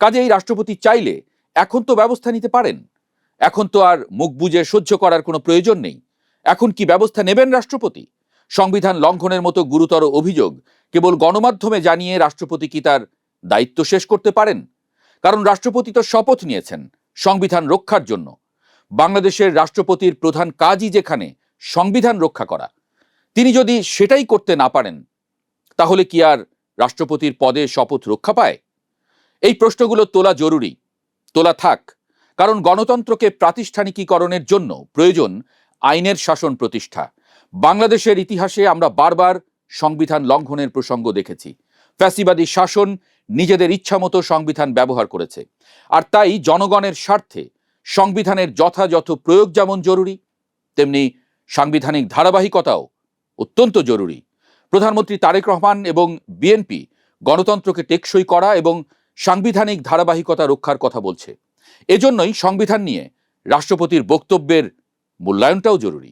কাজেই রাষ্ট্রপতি চাইলে এখন তো ব্যবস্থা নিতে পারেন। এখন তো আর মুখ বুজে সহ্য করার কোনো প্রয়োজন নেই। এখন কি ব্যবস্থা নেবেন রাষ্ট্রপতি? সংবিধান লঙ্ঘনের মতো গুরুতর অভিযোগ কেবল গণমাধ্যমে জানিয়ে রাষ্ট্রপতি কি তার দায়িত্ব শেষ করতে পারেন? কারণ রাষ্ট্রপতি তো শপথ নিয়েছেন সংবিধান রক্ষার জন্য। বাংলাদেশের রাষ্ট্রপতির প্রধান কাজই যেখানে সংবিধান রক্ষা করা, তিনি যদি সেটাই করতে না পারেন, তাহলে কি আর রাষ্ট্রপতির পদে শপথ রক্ষা পায়? এই প্রশ্নগুলো তোলা জরুরি, তোলা থাক। কারণ গণতন্ত্রকে প্রাতিষ্ঠানিকীকরণের জন্য প্রয়োজন আইনের শাসন প্রতিষ্ঠা। বাংলাদেশের ইতিহাসে আমরা বারবার সংবিধান লঙ্ঘনের প্রসঙ্গ দেখেছি। ফ্যাসিবাদী শাসন নিজেদের ইচ্ছামতো সংবিধান ব্যবহার করেছে। আর তাই জনগণের স্বার্থে সংবিধানের যথাযথ প্রয়োগ যেমন জরুরি, তেমনি সাংবিধানিক ধারাবাহিকতাও অত্যন্ত জরুরি। প্রধানমন্ত্রী তারেক রহমান এবং বিএনপি গণতন্ত্রকে টেকসই করা এবং সাংবিধানিক ধারাবাহিকতা রক্ষার কথা বলছে। এজন্যই সংবিধান নিয়ে রাষ্ট্রপতির বক্তব্যের মূল্যায়নটাও জরুরি।